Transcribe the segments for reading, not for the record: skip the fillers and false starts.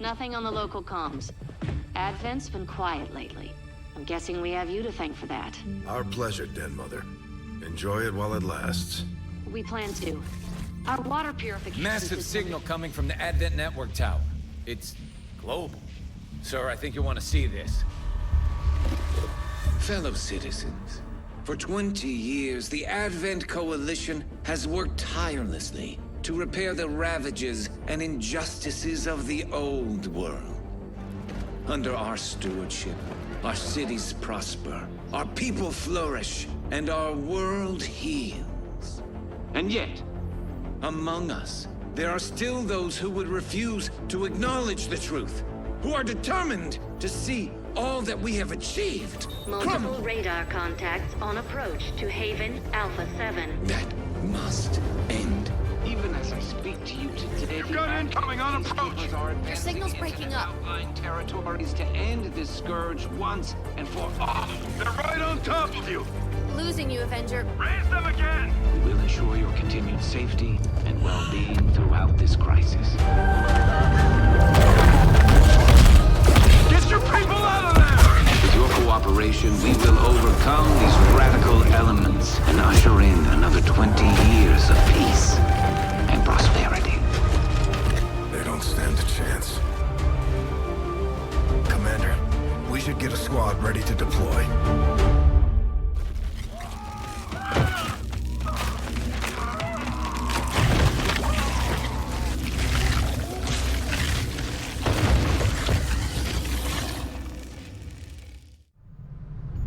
Nothing on the local comms. Advent's been quiet lately. I'm guessing we have you to thank for that. Our pleasure, Den Mother. Enjoy it while it lasts. We plan to. Our water purification Massive signal coming from the Advent Network Tower. It's global. Sir, I think you'll want to see this. Fellow citizens, for 20 years, the Advent Coalition has worked tirelessly to repair the ravages and injustices of the old world. Under our stewardship, our cities prosper, our people flourish, and our world heals. And yet, among us, there are still those who would refuse to acknowledge the truth, who are determined to see all that we have achieved Multiple radar contacts on approach to Haven Alpha 7. That must end. Even as I speak to you today, You've got incoming on approach. Your signal's breaking up. Outlying territories to end this scourge once and for all. They're right on top of you. Losing you, Avenger. Raise them again. We will ensure your continued safety and well-being throughout this crisis. Get your people out of there! With your cooperation, we will overcome these radical elements and usher in another 20 years of peace and prosperity. They don't stand a chance. Commander, we should get a squad ready to deploy.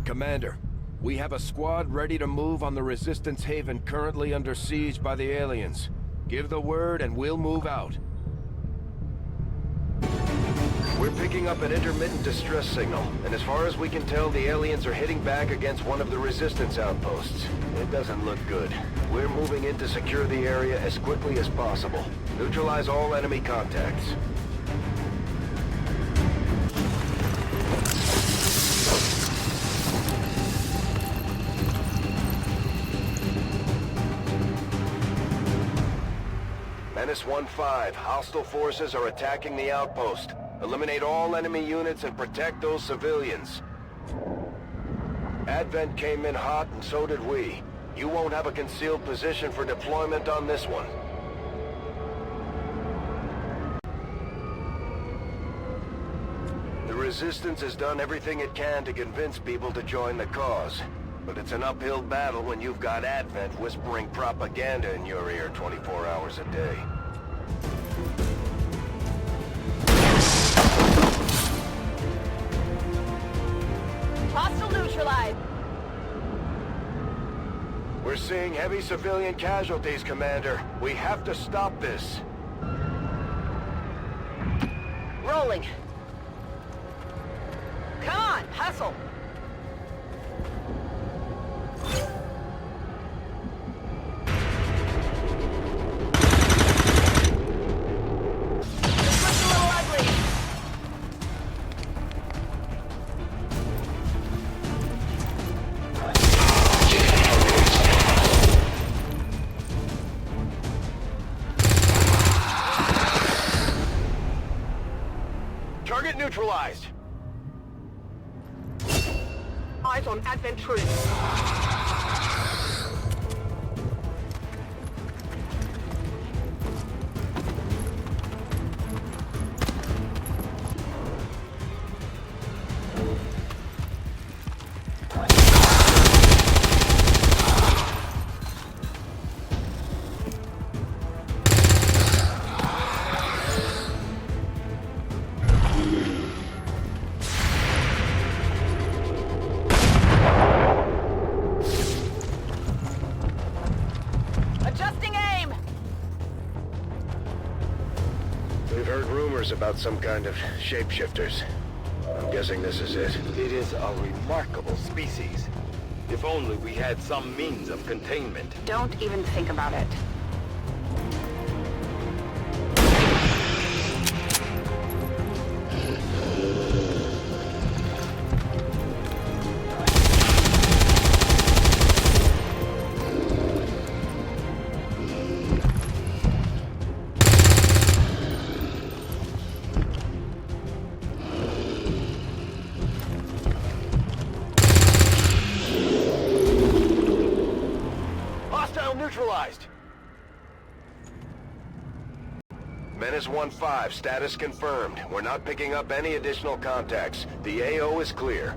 Commander, we have a squad ready to move on the Resistance Haven currently under siege by the aliens. Give the word and we'll move out. We're picking up an intermittent distress signal, and as far as we can tell, the aliens are hitting back against one of the Resistance outposts. It doesn't look good. We're moving in to secure the area as quickly as possible. Neutralize all enemy contacts. Menace 1-5, hostile forces are attacking the outpost. Eliminate all enemy units and protect those civilians. Advent came in hot and so did we. You won't have a concealed position for deployment on this one. The Resistance has done everything it can to convince people to join the cause. But it's an uphill battle when you've got Advent whispering propaganda in your ear 24 hours a day. Hostile neutralized. We're seeing heavy civilian casualties, Commander. We have to stop this. Rolling. Come on, hustle. This looks a little ugly. Target neutralized. Eyes on Advent troops. Adjusting aim. We've heard rumors about some kind of shapeshifters. I'm guessing this is it. It is a remarkable species. If only we had some means of containment. Don't even think about it. is 1-5. Status confirmed. We're not picking up any additional contacts. The AO is clear.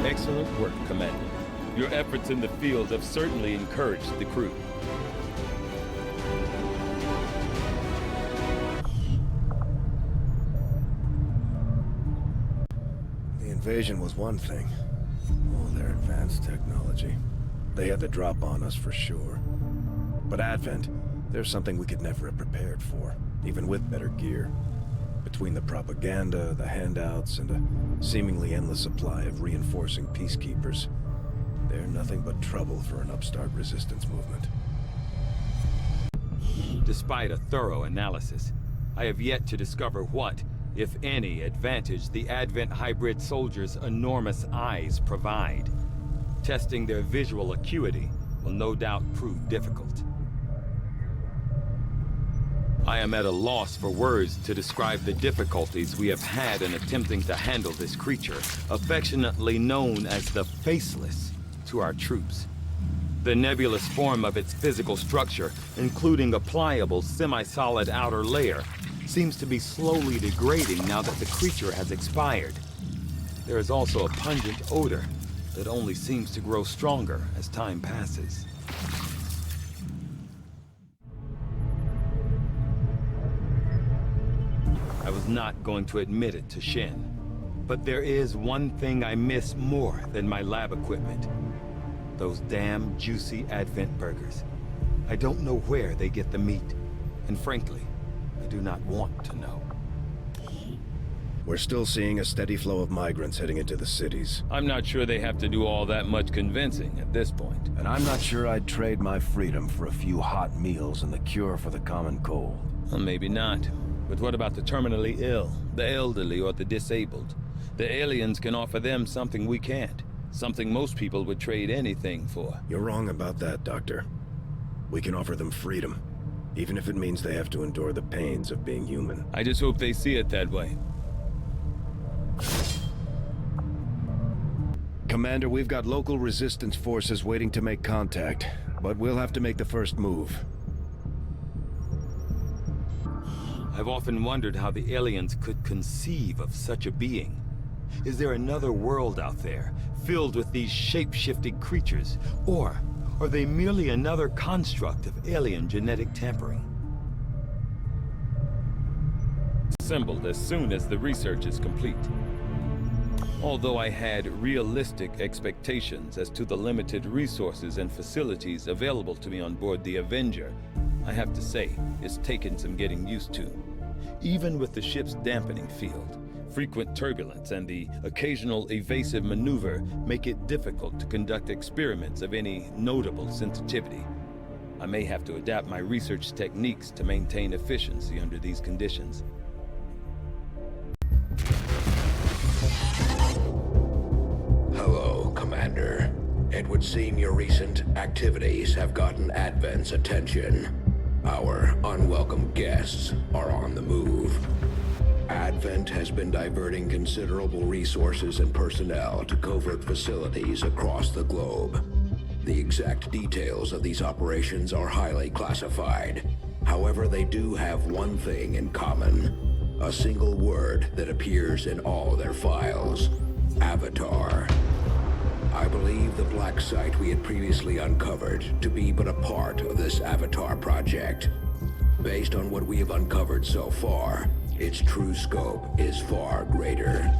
Excellent work, Commander. Your efforts in the field have certainly encouraged the crew. The invasion was one thing. All their advanced technology. They had the drop on us for sure. But Advent, there's something we could never have prepared for, even with better gear. Between the propaganda, the handouts, and a seemingly endless supply of reinforcing peacekeepers, they're nothing but trouble for an upstart resistance movement. Despite a thorough analysis, I have yet to discover what, if any, advantage the Advent hybrid soldiers' enormous eyes provide. Testing their visual acuity will no doubt prove difficult. I am at a loss for words to describe the difficulties we have had in attempting to handle this creature, affectionately known as the Faceless, to our troops. The nebulous form of its physical structure, including a pliable, semi-solid outer layer, seems to be slowly degrading now that the creature has expired. There is also a pungent odor that only seems to grow stronger as time passes. I was not going to admit it to Shen, but there is one thing I miss more than my lab equipment. Those damn juicy Advent burgers. I don't know where they get the meat, and frankly, I do not want to know. We're still seeing a steady flow of migrants heading into the cities. I'm not sure they have to do all that much convincing at this point. And I'm not sure I'd trade my freedom for a few hot meals and the cure for the common cold. Well, maybe not. But what about the terminally ill, the elderly, or the disabled? The aliens can offer them something we can't. Something most people would trade anything for. You're wrong about that, Doctor. We can offer them freedom, even if it means they have to endure the pains of being human. I just hope they see it that way. Commander, we've got local resistance forces waiting to make contact, but we'll have to make the first move. I've often wondered how the aliens could conceive of such a being. Is there another world out there, filled with these shape-shifting creatures? Or are they merely another construct of alien genetic tampering? Assembled as soon as the research is complete. Although I had realistic expectations as to the limited resources and facilities available to me on board the Avenger, I have to say, it's taken some getting used to. Even with the ship's dampening field, frequent turbulence and the occasional evasive maneuver make it difficult to conduct experiments of any notable sensitivity. I may have to adapt my research techniques to maintain efficiency under these conditions. Hello, Commander. It would seem your recent activities have gotten Advent's attention. Our unwelcome guests are on the move. Advent has been diverting considerable resources and personnel to covert facilities across the globe. The exact details of these operations are highly classified. However, they do have one thing in common. A single word that appears in all their files. Avatar. I believe the black site we had previously uncovered to be but a part of this Avatar project. Based on what we have uncovered so far, its true scope is far greater.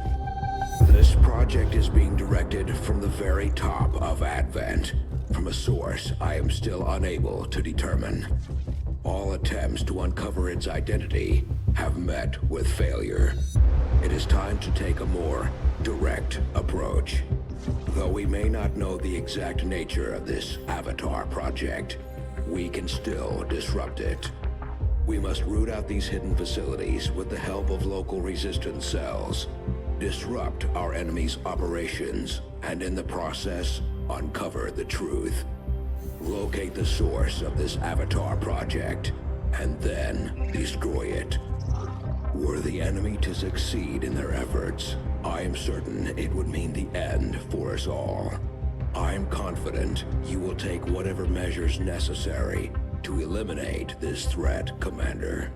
This project is being directed from the very top of Advent, from a source I am still unable to determine. All attempts to uncover its identity have met with failure. It is time to take a more direct approach. Though we may not know the exact nature of this Avatar project, we can still disrupt it. We must root out these hidden facilities with the help of local resistance cells, disrupt our enemy's operations, and in the process, uncover the truth. Locate the source of this Avatar project, and then destroy it. Were the enemy to succeed in their efforts, I am certain it would mean the end for us all. I'm confident you will take whatever measures necessary to eliminate this threat, Commander.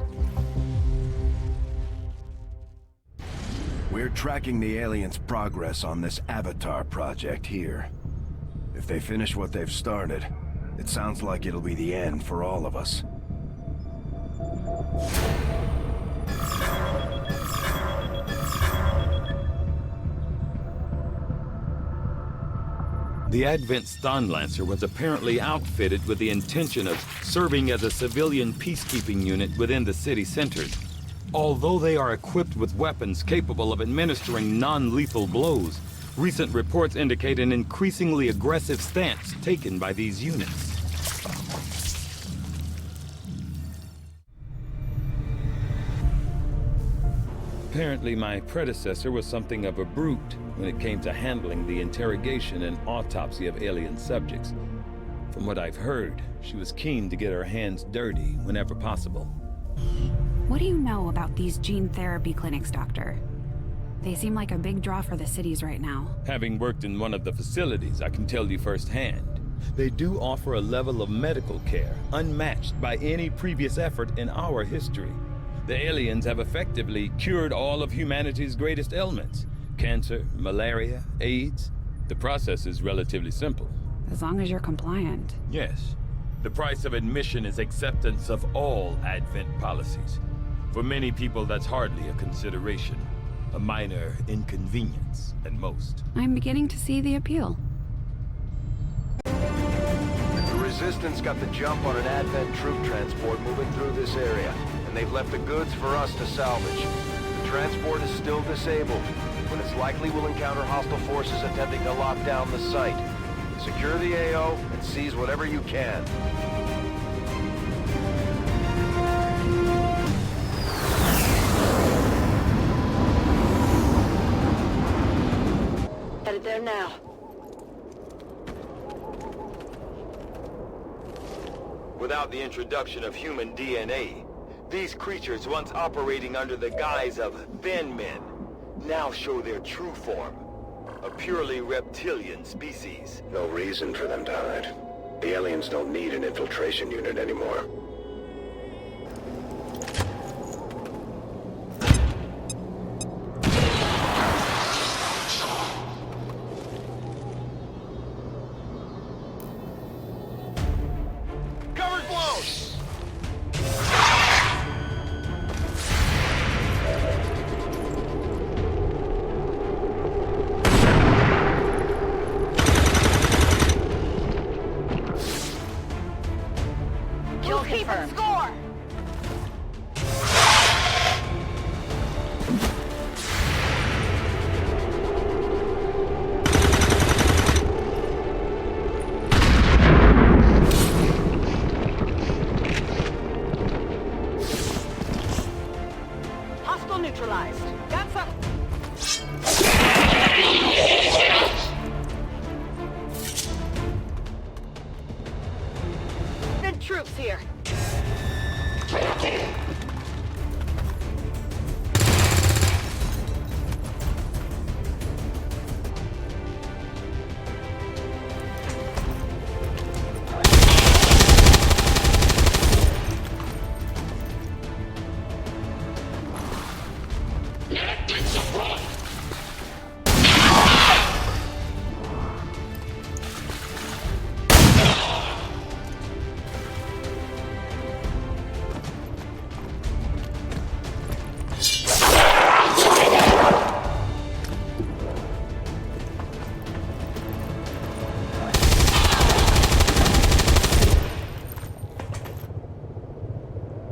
We're tracking the aliens' progress on this Avatar project here. If they finish what they've started, it sounds like it'll be the end for all of us. The Advent Stonlancer was apparently outfitted with the intention of serving as a civilian peacekeeping unit within the city centers. Although they are equipped with weapons capable of administering non-lethal blows, recent reports indicate an increasingly aggressive stance taken by these units. Apparently, my predecessor was something of a brute when it came to handling the interrogation and autopsy of alien subjects. From what I've heard, she was keen to get her hands dirty whenever possible. What do you know about these gene therapy clinics, Doctor? They seem like a big draw for the cities right now. Having worked in one of the facilities, I can tell you firsthand. They do offer a level of medical care unmatched by any previous effort in our history. The aliens have effectively cured all of humanity's greatest ailments: cancer, malaria, AIDS. The process is relatively simple. As long as you're compliant. Yes. The price of admission is acceptance of all Advent policies. For many people, that's hardly a consideration. A minor inconvenience, at most. I'm beginning to see the appeal. The Resistance got the jump on an Advent troop transport moving through this area, and they've left the goods for us to salvage. The transport is still disabled, but it's likely we'll encounter hostile forces attempting to lock down the site. Secure the AO and seize whatever you can. Headed there now. Without the introduction of human DNA, these creatures once operating under the guise of thin men now show their true form. A purely reptilian species. No reason for them to hide. The aliens don't need an infiltration unit anymore. Cover's blown! Kill confirmed. Score! Hostile neutralized. That's up. Good troops here.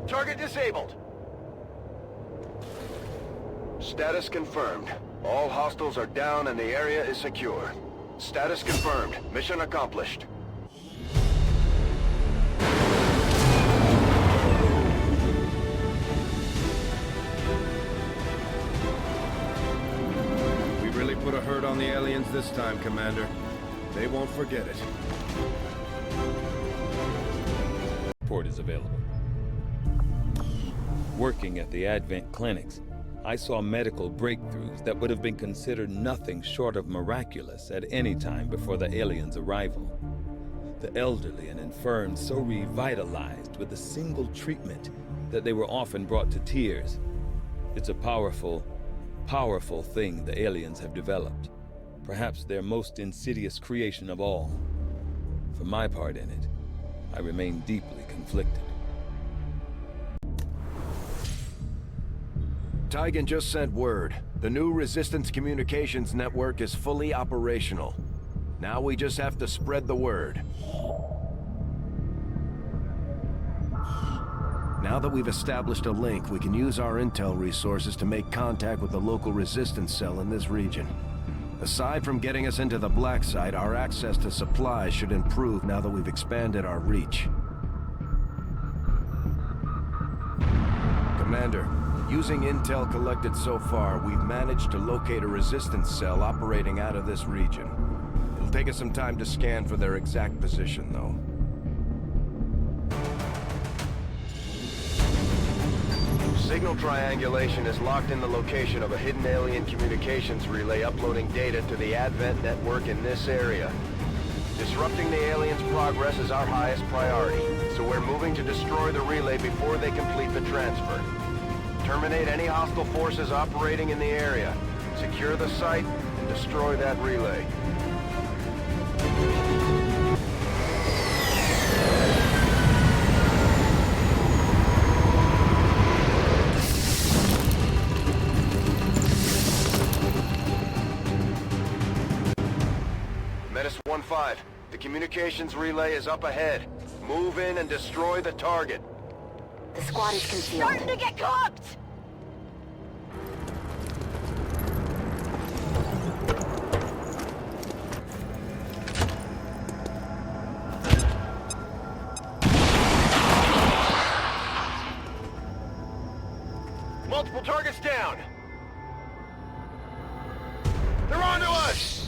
Target disabled. Status confirmed. All hostiles are down and the area is secure. Status confirmed. Mission accomplished. We really put a hurt on the aliens this time, Commander. They won't forget it. Report is available. Working at the Advent clinics, I saw medical breakthroughs that would have been considered nothing short of miraculous at any time before the aliens' arrival. The elderly and infirm so revitalized with a single treatment that they were often brought to tears. It's a powerful, powerful thing the aliens have developed. Perhaps their most insidious creation of all. For my part in it, I remain deeply conflicted. Tygan just sent word. The new Resistance communications network is fully operational. Now we just have to spread the word. Now that we've established a link, we can use our intel resources to make contact with the local resistance cell in this region. Aside from getting us into the black site, our access to supplies should improve now that we've expanded our reach. Commander, using intel collected so far, we've managed to locate a resistance cell operating out of this region. It'll take us some time to scan for their exact position, though. Signal triangulation is locked in the location of a hidden alien communications relay uploading data to the Advent network in this area. Disrupting the aliens' progress is our highest priority, so we're moving to destroy the relay before they complete the transfer. Terminate any hostile forces operating in the area. Secure the site and destroy that relay. Menace 1-5, the communications relay is up ahead. Move in and destroy the target. The squad is concealed. Starting to get cooked! Multiple targets down. They're on to us!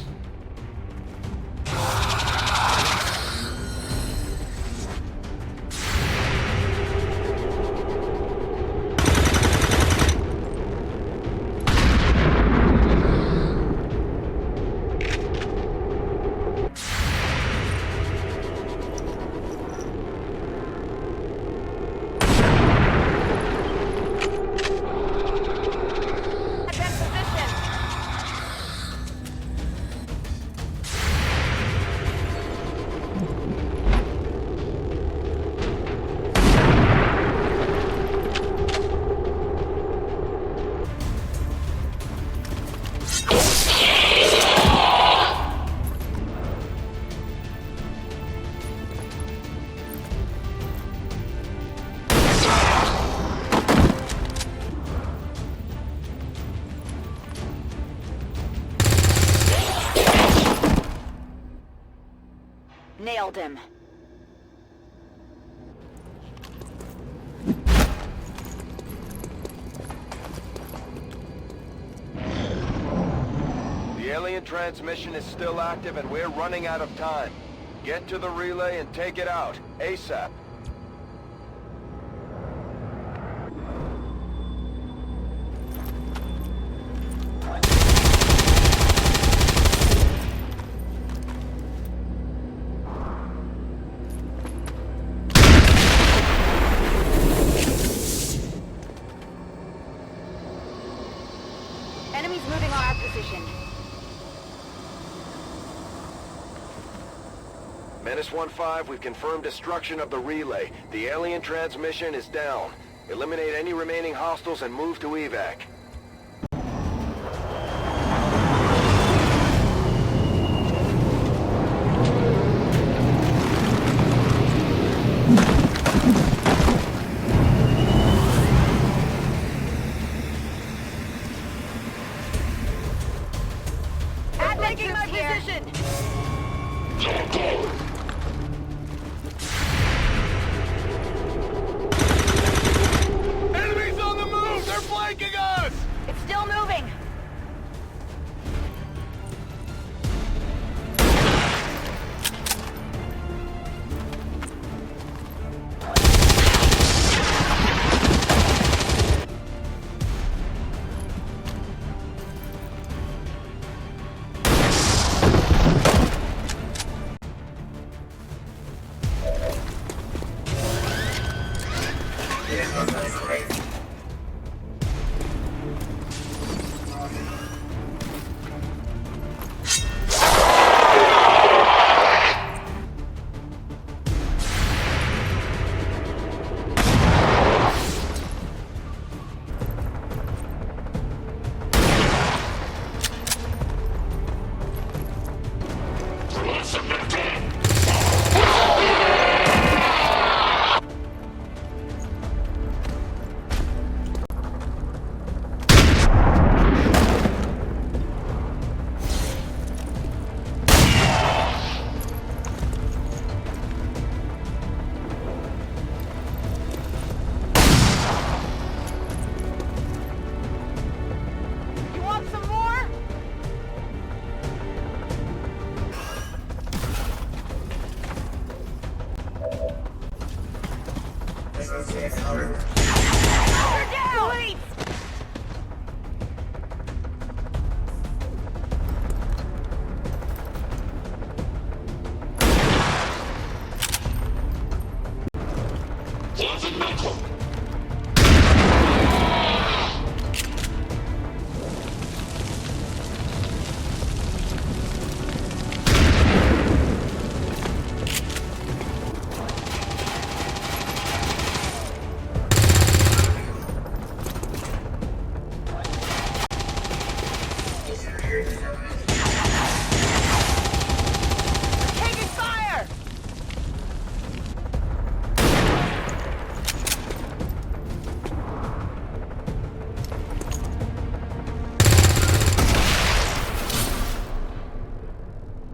Nailed him. The alien transmission is still active and we're running out of time. Get to the relay and take it out, ASAP. Enemies moving on our position. Menace 1-5, we've confirmed destruction of the relay. The alien transmission is down. Eliminate any remaining hostiles and move to evac. Taking my position! Enemies on the move! They're flanking us! down! Wait! Taking fire!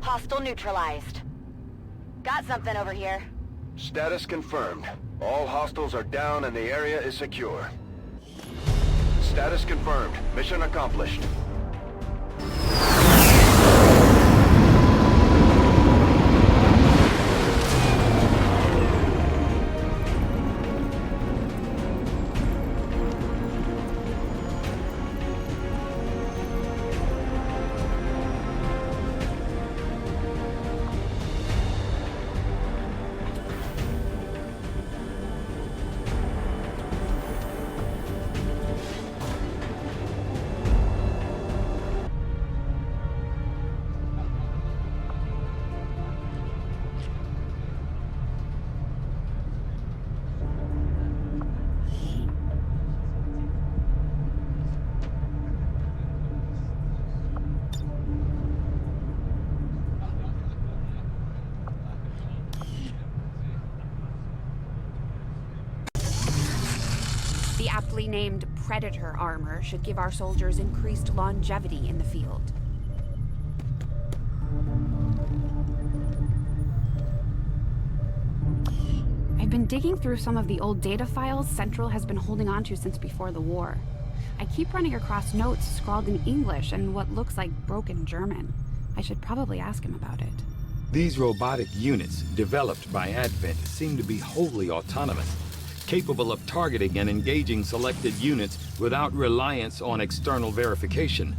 Hostile neutralized. Got something over here. Status confirmed. All hostiles are down and the area is secure. Status confirmed. Mission accomplished. The aptly named Predator armor should give our soldiers increased longevity in the field. I've been digging through some of the old data files Central has been holding onto since before the war. I keep running across notes scrawled in English and what looks like broken German. I should probably ask him about it. These robotic units, developed by Advent, seem to be wholly autonomous, capable of targeting and engaging selected units without reliance on external verification.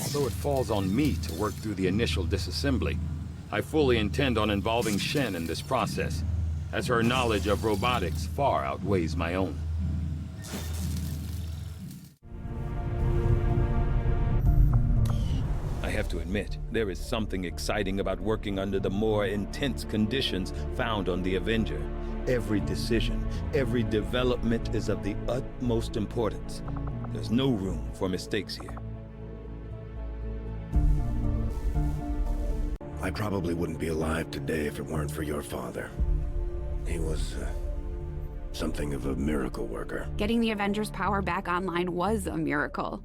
Although it falls on me to work through the initial disassembly, I fully intend on involving Shen in this process, as her knowledge of robotics far outweighs my own. I have to admit, there is something exciting about working under the more intense conditions found on the Avenger. Every decision, every development is of the utmost importance. There's no room for mistakes here. I probably wouldn't be alive today if it weren't for your father. He was, something of a miracle worker. Getting the Avengers' power back online was a miracle.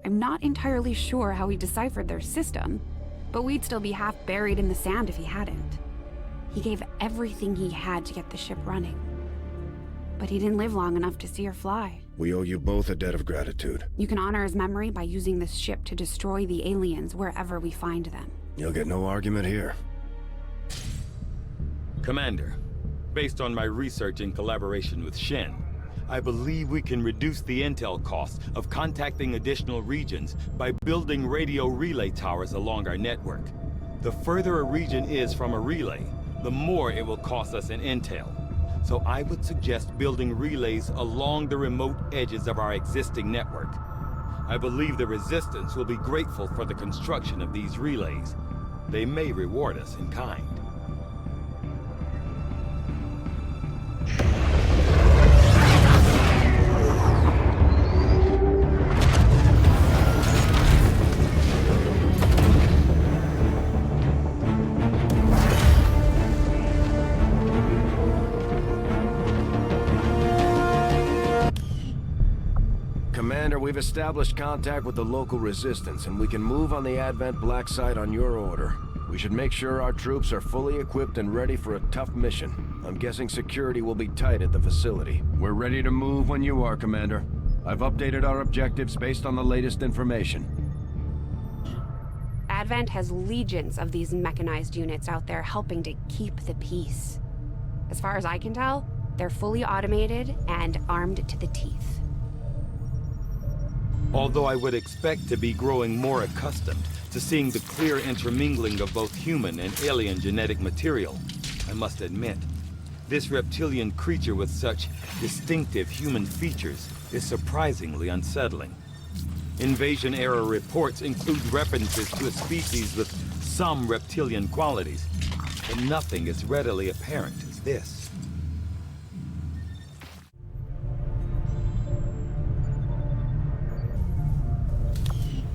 I'm not entirely sure how he deciphered their system, but we'd still be half buried in the sand if he hadn't. He gave everything he had to get the ship running. But he didn't live long enough to see her fly. We owe you both a debt of gratitude. You can honor his memory by using this ship to destroy the aliens wherever we find them. You'll get no argument here. Commander, based on my research in collaboration with Shen, I believe we can reduce the intel costs of contacting additional regions by building radio relay towers along our network. The further a region is from a relay, the more it will cost us in intel. So I would suggest building relays along the remote edges of our existing network. I believe the Resistance will be grateful for the construction of these relays. They may reward us in kind. Commander, we've established contact with the local resistance, and we can move on the Advent Black Site on your order. We should make sure our troops are fully equipped and ready for a tough mission. I'm guessing security will be tight at the facility. We're ready to move when you are, Commander. I've updated our objectives based on the latest information. Advent has legions of these mechanized units out there helping to keep the peace. As far as I can tell, They're fully automated and armed to the teeth. Although I would expect to be growing more accustomed to seeing the clear intermingling of both human and alien genetic material, I must admit, this reptilian creature with such distinctive human features is surprisingly unsettling. Invasion-era reports include references to a species with some reptilian qualities, but nothing as readily apparent as this.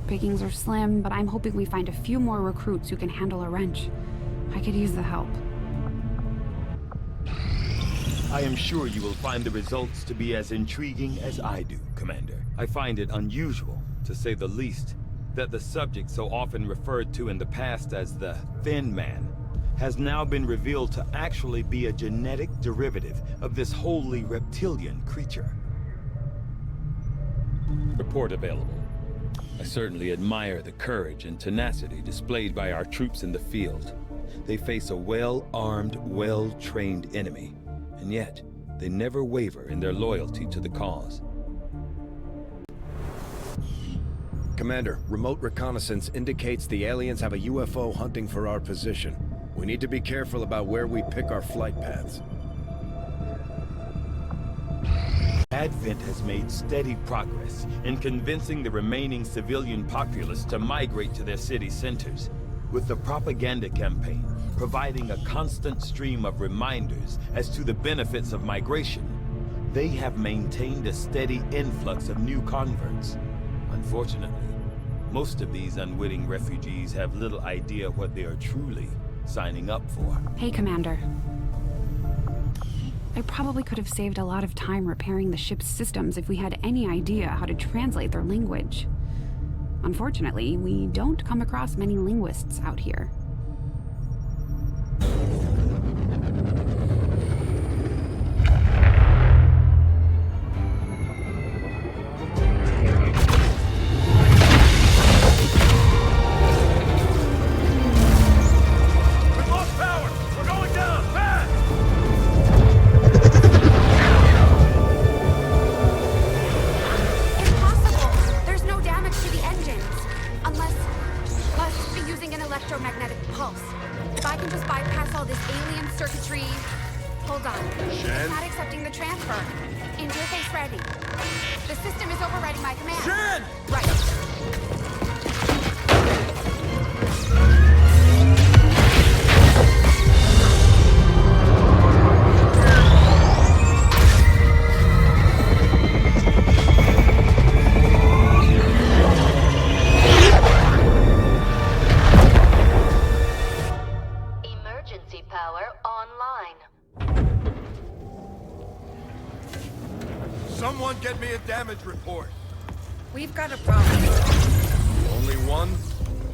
Pickings are slim, but I'm hoping we find a few more recruits who can handle a wrench. I could use the help. I am sure you will find the results to be as intriguing as I do, Commander. I find it unusual, to say the least, that the subject so often referred to in the past as the Thin Man has now been revealed to actually be a genetic derivative of this wholly reptilian creature. Report available. I certainly admire the courage and tenacity displayed by our troops in the field. They face a well-armed, well-trained enemy, and yet they never waver in their loyalty to the cause. Commander, remote reconnaissance indicates the aliens have a UFO hunting for our position. We need to be careful about where we pick our flight paths. Advent has made steady progress in convincing the remaining civilian populace to migrate to their city centers, with the propaganda campaign providing a constant stream of reminders as to the benefits of migration. They have maintained a steady influx of new converts. Unfortunately, most of these unwitting refugees have little idea what they are truly signing up for. Hey, Commander. I probably could have saved a lot of time repairing the ship's systems if we had any idea how to translate their language. Unfortunately, we don't come across many linguists out here. Someone get me a damage report. We've got a problem. Only one?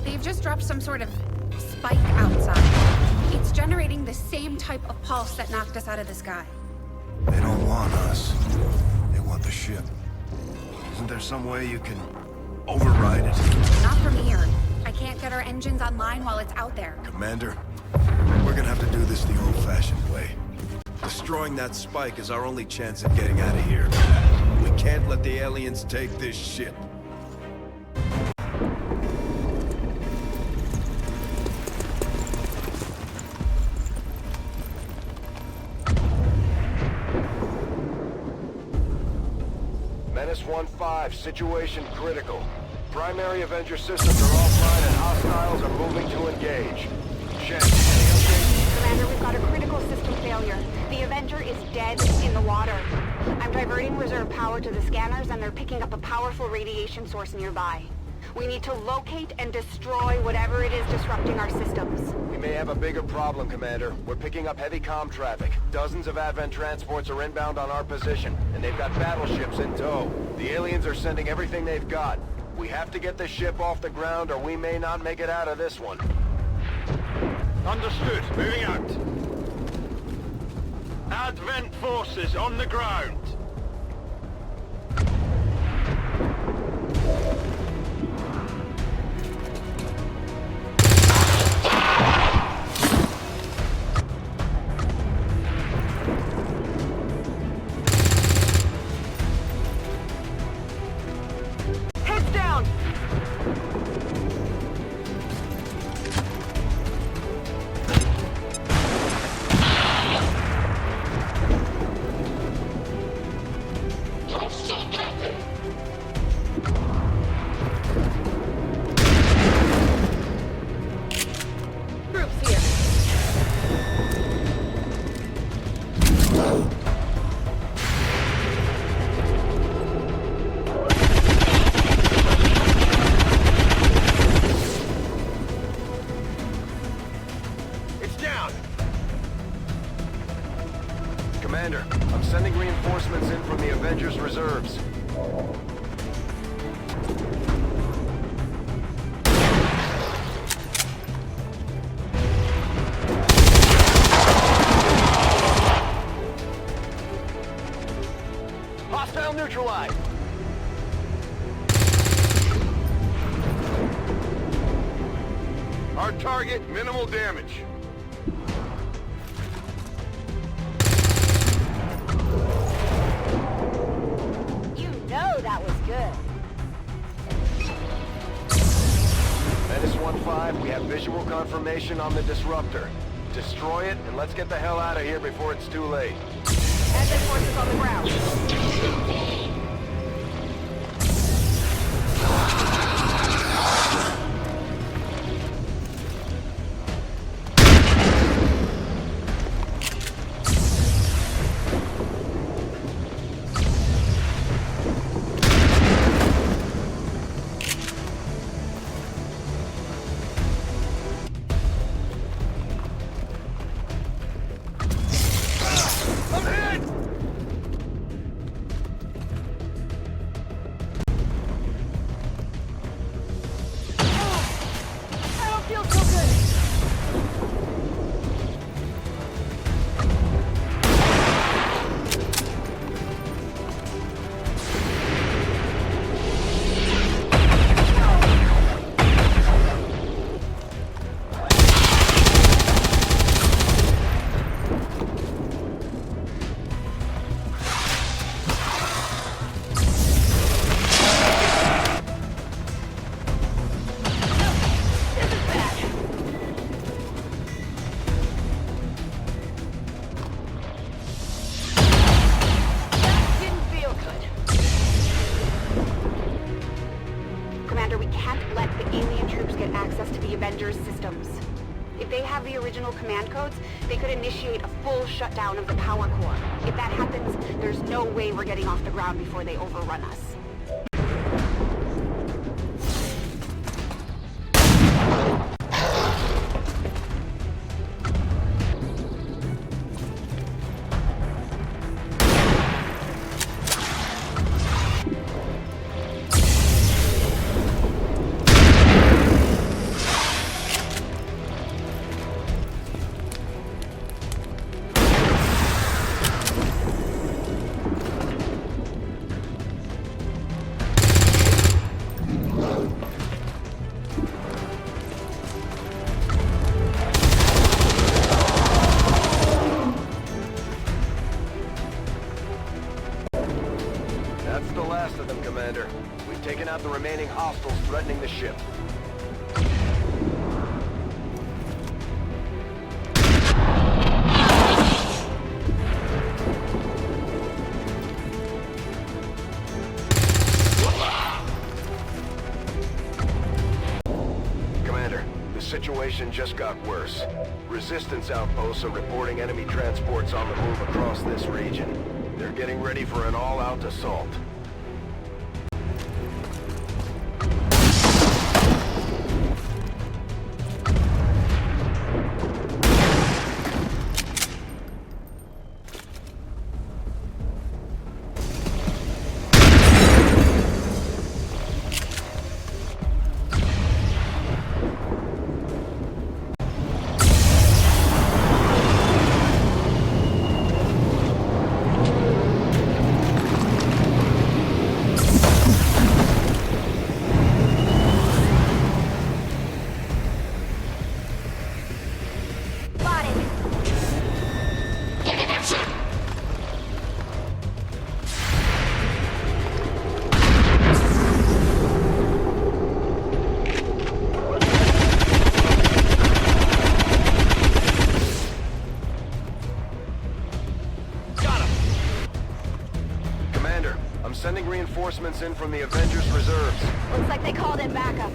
They've just dropped some sort of spike outside. It's generating the same type of pulse that knocked us out of the sky. They don't want us. They want the ship. Isn't there some way you can override it? Not from here. I can't get our engines online while it's out there. Commander, we're gonna have to do this the old-fashioned way. Destroying that spike is our only chance at getting out of here. We can't let the aliens take this ship. Menace 1-5, situation critical. Primary Avenger systems are offline and hostiles are moving to engage. Shen, any updates? Commander, we've got a critical system failure. The Avenger is dead in the water. I'm diverting reserve power to the scanners, and they're picking up a powerful radiation source nearby. We need to locate and destroy whatever it is disrupting our systems. We may have a bigger problem, Commander. We're picking up heavy comm traffic. Dozens of Advent transports are inbound on our position, and they've got battleships in tow. The aliens are sending everything they've got. We have to get the ship off the ground, or we may not make it out of this one. Understood. Moving out. Advent forces on the ground. Commander, I'm sending reinforcements in from the Avengers reserves. Hostile neutralized! Our target, minimal damage. You know that was good. Menace 1-5, we have visual confirmation on the disruptor. Destroy it, and let's get the hell out of here before it's too late. Advent forces on the ground. Command codes, they could initiate a full shutdown of the power core. If that happens, there's no way we're getting off the ground before they overrun us. Commander. We've taken out the remaining hostiles threatening the ship. Commander, the situation just got worse. Resistance outposts are reporting enemy transports on the move across this region. They're getting ready for an all-out assault. Sending reinforcements in from the Avengers reserves. Looks like they called in backup.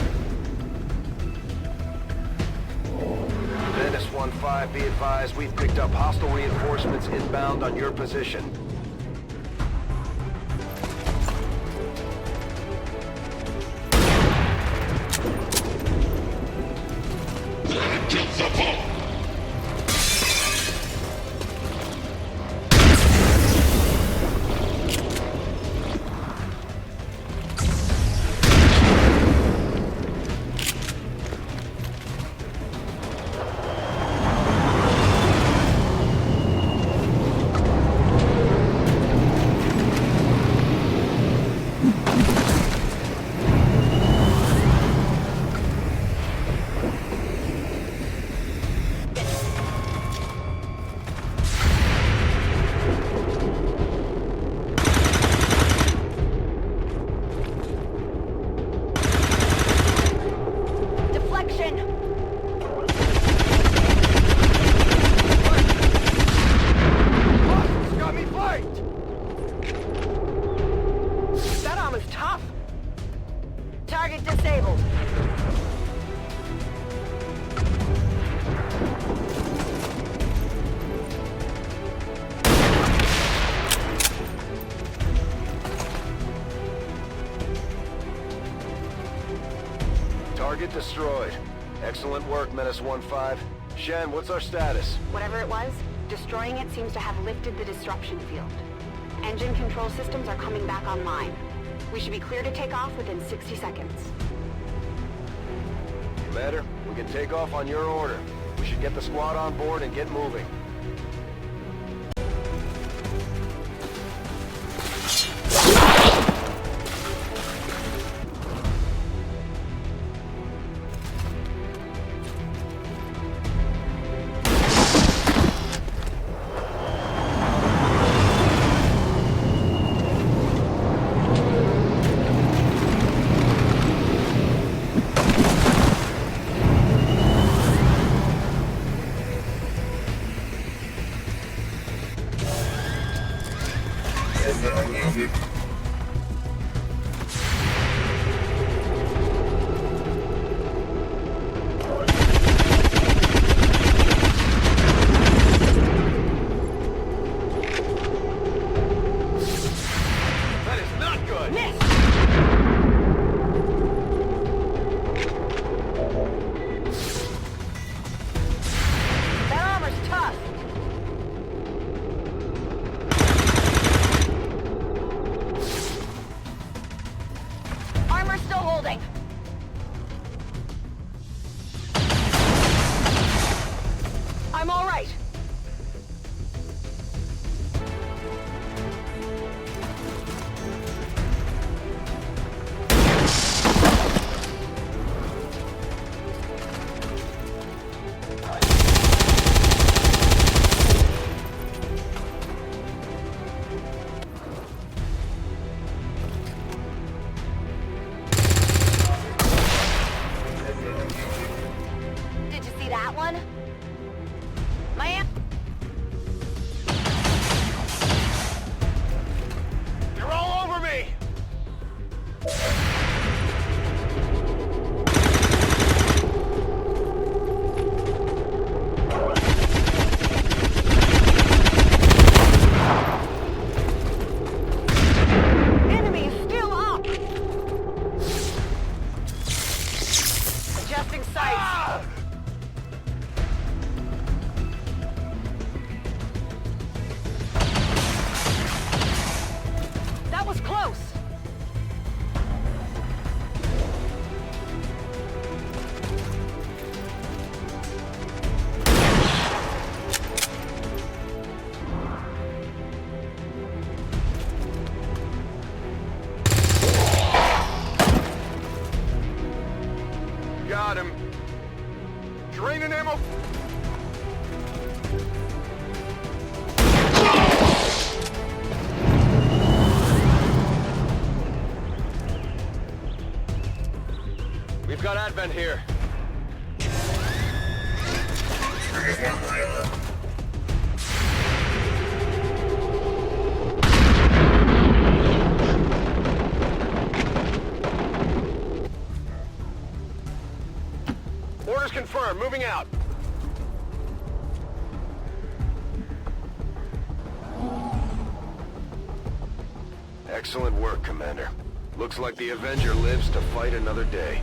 Menace 1-5, be advised, we've picked up hostile reinforcements inbound on your position. target destroyed. Excellent work, Menace 1-5. Shen, what's our status? Whatever it was, destroying it seems to have lifted the disruption field. Engine control systems are coming back online. We should be clear to take off within 60 seconds. Commander, we can take off on your order. We should get the squad on board and get moving. I'm all right. Did you see that one? You're all over me! Enemy is still up! Adjusting sights. That was close! Got him. Draining ammo. We've got Advent here. Orders confirmed. Moving out. Excellent work, Commander. Looks like the Avenger lives to fight another day.